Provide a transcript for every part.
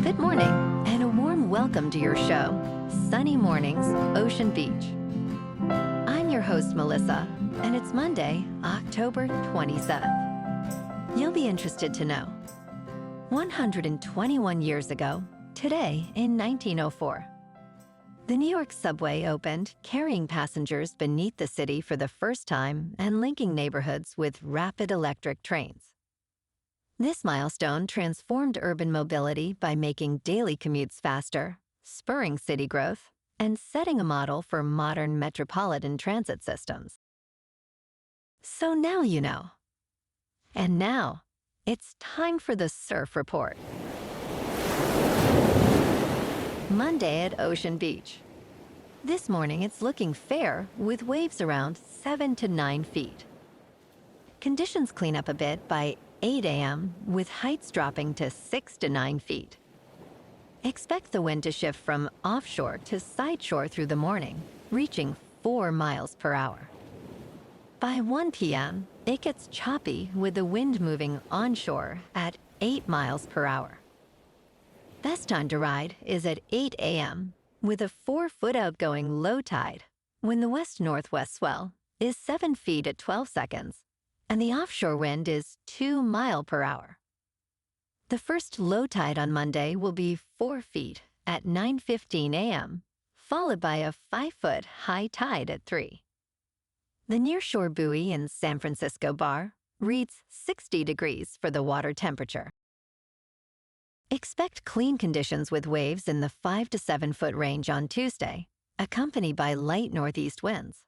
Good morning, and a warm welcome to your show, Sunny Mornings, Ocean Beach. I'm your host, Melissa, and it's Monday, October 27th. You'll be interested to know, 121 years ago, today in 1904, the New York subway opened, carrying passengers beneath the city for the first time and linking neighborhoods with rapid electric trains. This milestone transformed urban mobility by making daily commutes faster, spurring city growth, and setting a model for modern metropolitan transit systems. So now you know. And now, it's time for the Surf Report. Monday at Ocean Beach. This morning it's looking fair with waves around 7 to 9 feet. Conditions clean up a bit by 8 a.m. with heights dropping to 6 to 9 feet. Expect the wind to shift from offshore to sideshore through the morning, reaching 4 miles per hour. By 1 p.m., it gets choppy with the wind moving onshore at 8 miles per hour. Best time to ride is at 8 a.m. with a 4-foot outgoing low tide when the west-northwest swell is 7 feet at 12 seconds and the offshore wind is 2 miles per hour. The first low tide on Monday will be 4 feet at 9:15 a.m., followed by a 5-foot high tide at 3. The nearshore buoy in San Francisco Bar reads 60 degrees for the water temperature. Expect clean conditions with waves in the 5 to 7 foot range on Tuesday, accompanied by light northeast winds.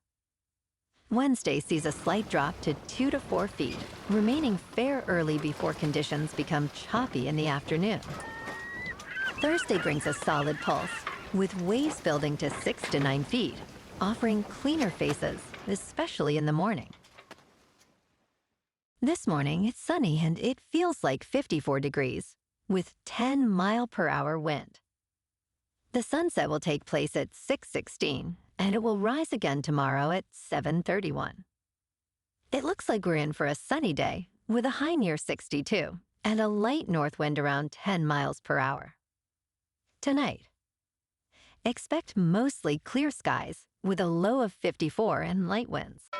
Wednesday sees a slight drop to 2 to 4 feet, remaining fair early before conditions become choppy in the afternoon. Thursday brings a solid pulse, with waves building to 6 to 9 feet, offering cleaner faces, especially in the morning. This morning, it's sunny and it feels like 54 degrees, with 10 mile per hour wind. The sunset will take place at 6:16, and it will rise again tomorrow at 7:31. It looks like we're in for a sunny day, with a high near 62 and a light north wind around 10 miles per hour. Tonight, expect mostly clear skies with a low of 54 and light winds.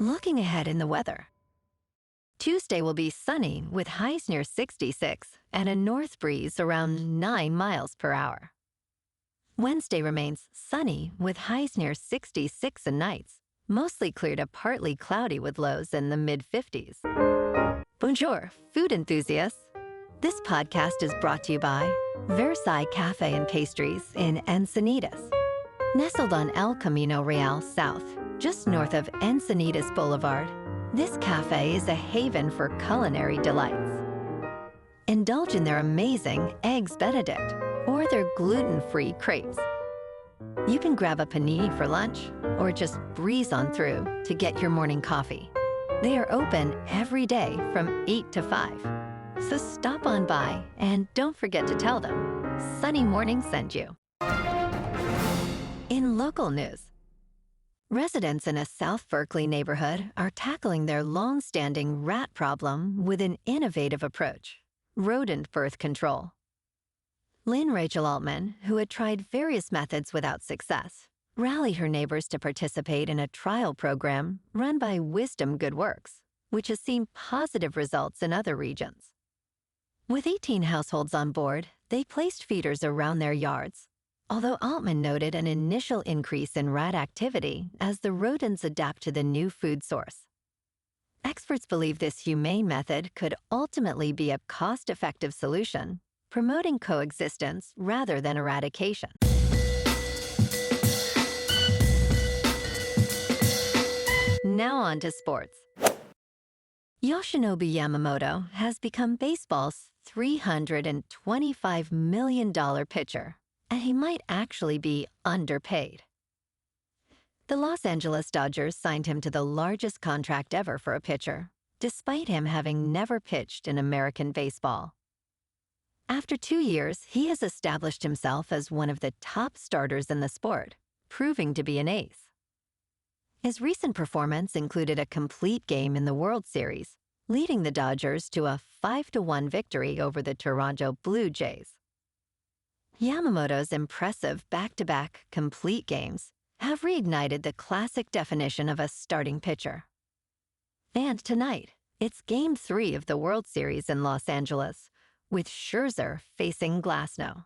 Looking ahead in the weather, Tuesday will be sunny with highs near 66 and a north breeze around 9 miles per hour. Wednesday remains sunny with highs near 66 and nights, mostly clear to partly cloudy with lows in the mid-50s. Bonjour, food enthusiasts. This podcast is brought to you by Versailles Cafe and Pastries in Encinitas. Nestled on El Camino Real South, just north of Encinitas Boulevard, this cafe is a haven for culinary delights. Indulge in their amazing Eggs Benedict or their gluten-free crepes. You can grab a panini for lunch or just breeze on through to get your morning coffee. They are open every day from 8 to 5. So stop on by and don't forget to tell them Sunny Morning sent you. In local news, residents in a South Berkeley neighborhood are tackling their long-standing rat problem with an innovative approach: rodent birth control. Lynn Rachel Altman, who had tried various methods without success, rallied her neighbors to participate in a trial program run by Wisdom Good Works, which has seen positive results in other regions. With 18 households on board, they placed feeders around their yards, although Altman noted an initial increase in rat activity as the rodents adapt to the new food source. Experts believe this humane method could ultimately be a cost-effective solution, promoting coexistence rather than eradication. Now on to sports. Yoshinobu Yamamoto has become baseball's $325 million pitcher, and he might actually be underpaid. The Los Angeles Dodgers signed him to the largest contract ever for a pitcher, despite him having never pitched in American baseball. After 2 years, he has established himself as one of the top starters in the sport, proving to be an ace. His recent performance included a complete game in the World Series, leading the Dodgers to a 5-1 victory over the Toronto Blue Jays. Yamamoto's impressive back-to-back complete games have reignited the classic definition of a starting pitcher. And tonight, it's Game 3 of the World Series in Los Angeles, with Scherzer facing Glasnow.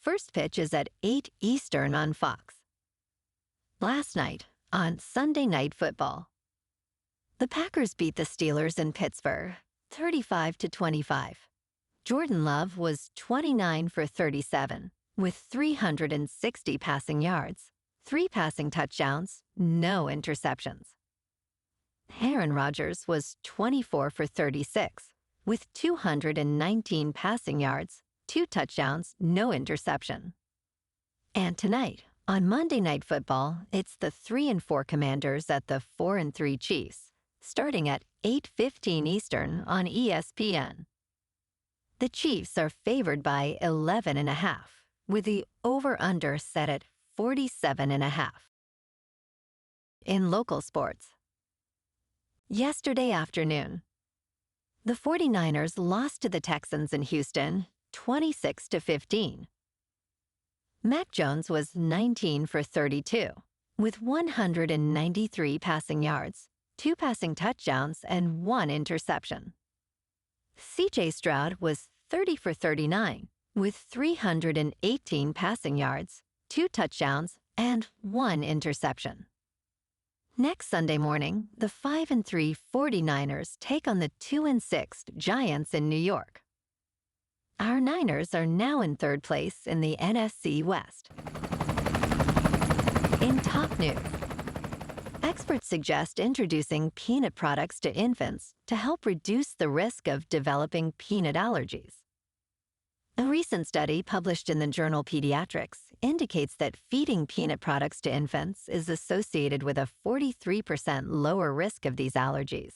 First pitch is at 8 Eastern on Fox. Last night, on Sunday Night Football, the Packers beat the Steelers in Pittsburgh, 35-25. Jordan Love was 29 for 37, with 360 passing yards, 3 passing touchdowns, no interceptions. Aaron Rodgers was 24 for 36, with 219 passing yards, 2 touchdowns, no interception. And tonight, on Monday Night Football, it's the 3-4 Commanders at the 4-3 Chiefs, starting at 8:15 Eastern on ESPN. The Chiefs are favored by 11.5, with the over-under set at 47.5. In local sports, yesterday afternoon, the 49ers lost to the Texans in Houston 26-15. Mac Jones was 19 for 32, with 193 passing yards, 2 passing touchdowns, and 1 interception. C.J. Stroud was 30 for 39, with 318 passing yards, 2 touchdowns, and 1 interception. Next Sunday morning, the 5-3 49ers take on the 2-6 Giants in New York. Our Niners are now in 3rd place in the NFC West. In top news, experts suggest introducing peanut products to infants to help reduce the risk of developing peanut allergies. A recent study published in the journal Pediatrics indicates that feeding peanut products to infants is associated with a 43% lower risk of these allergies.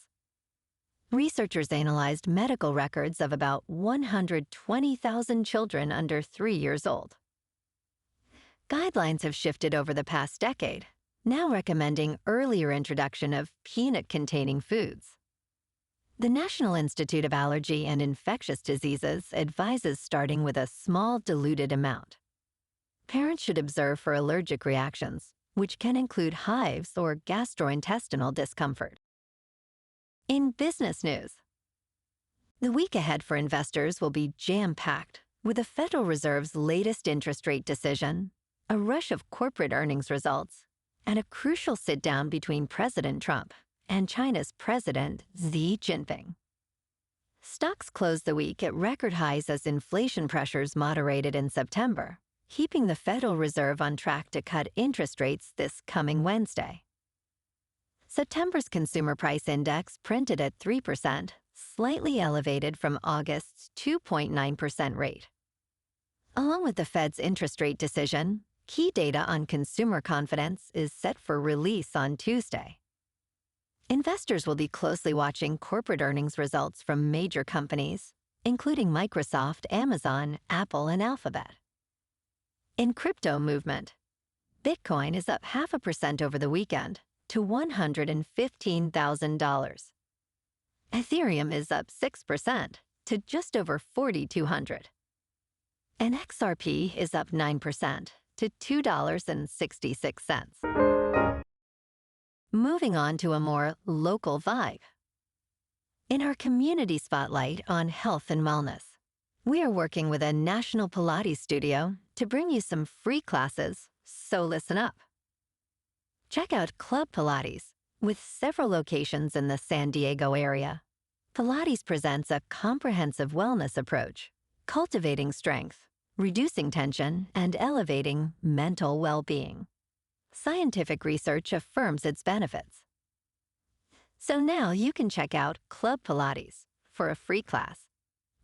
Researchers analyzed medical records of about 120,000 children under 3 years old. Guidelines have shifted over the past decade, now recommending earlier introduction of peanut-containing foods. The National Institute of Allergy and Infectious Diseases advises starting with a small diluted amount. Parents should observe for allergic reactions, which can include hives or gastrointestinal discomfort. In business news, the week ahead for investors will be jam-packed with the Federal Reserve's latest interest rate decision, a rush of corporate earnings results, and a crucial sit-down between President Trump and China's President Xi Jinping. Stocks closed the week at record highs as inflation pressures moderated in September, keeping the Federal Reserve on track to cut interest rates this coming Wednesday. September's Consumer Price Index printed at 3%, slightly elevated from August's 2.9% rate. Along with the Fed's interest rate decision, key data on consumer confidence is set for release on Tuesday. Investors will be closely watching corporate earnings results from major companies, including Microsoft, Amazon, Apple, and Alphabet. In crypto movement, Bitcoin is up 0.5% over the weekend to $115,000. Ethereum is up 6% to just over 4,200. And XRP is up 9% to $2.66. Moving on to a more local vibe. In our community spotlight on health and wellness, we are working with a national Pilates studio to bring you some free classes, so listen up. Check out Club Pilates, with several locations in the San Diego area. Pilates presents a comprehensive wellness approach, cultivating strength, reducing tension, and elevating mental well-being. Scientific research affirms its benefits. So now you can check out Club Pilates for a free class,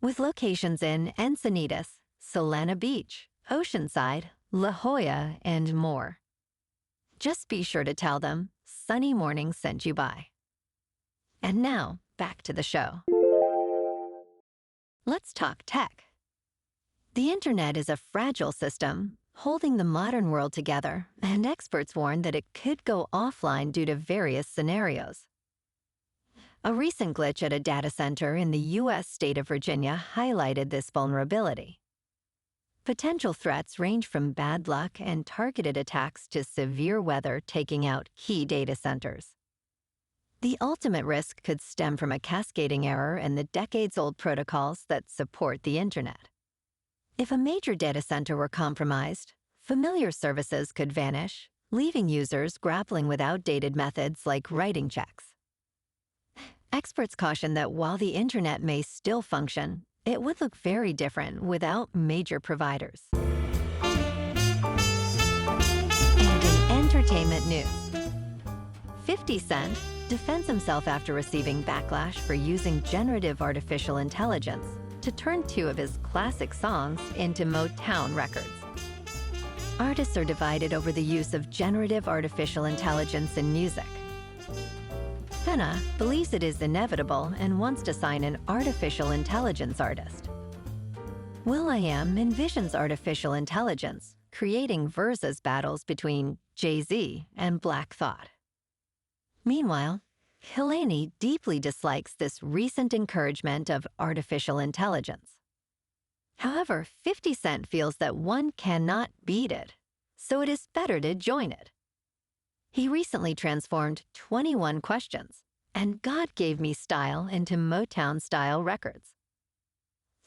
with locations in Encinitas, Solana Beach, Oceanside, La Jolla, and more. Just be sure to tell them Sunny Morning sent you by. And now, back to the show. Let's talk tech. The internet is a fragile system, holding the modern world together, and experts warn that it could go offline due to various scenarios. A recent glitch at a data center in the U.S. state of Virginia highlighted this vulnerability. Potential threats range from bad luck and targeted attacks to severe weather taking out key data centers. The ultimate risk could stem from a cascading error in the decades-old protocols that support the Internet. If a major data center were compromised, familiar services could vanish, leaving users grappling with outdated methods like writing checks. Experts caution that while the Internet may still function, it would look very different without major providers. And in entertainment news, 50 Cent defends himself after receiving backlash for using generative artificial intelligence to turn two of his classic songs into Motown records. Artists are divided over the use of generative artificial intelligence in music. Fenna believes it is inevitable and wants to sign an artificial intelligence artist. will.i.am envisions artificial intelligence creating versus battles between Jay-Z and Black Thought. Meanwhile, Helene deeply dislikes this recent encouragement of artificial intelligence. However, 50 Cent feels that one cannot beat it, so it is better to join it. He recently transformed 21 questions, and God Gave Me Style into Motown-style records.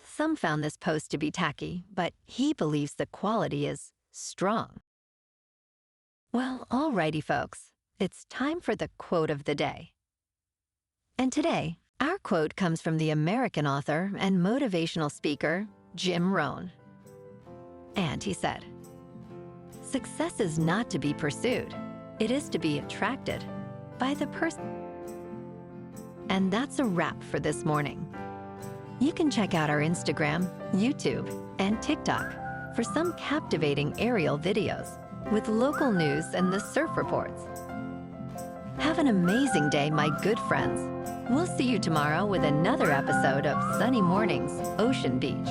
Some found this post to be tacky, but he believes the quality is strong. Well, alrighty, folks. It's time for the quote of the day. And today, our quote comes from the American author and motivational speaker, Jim Rohn. And he said, "Success is not to be pursued. It is to be attracted by the person." And that's a wrap for this morning. You can check out our Instagram, YouTube, and TikTok for some captivating aerial videos with local news and the surf reports. Have an amazing day, my good friends. We'll see you tomorrow with another episode of Sunny Mornings, Ocean Beach.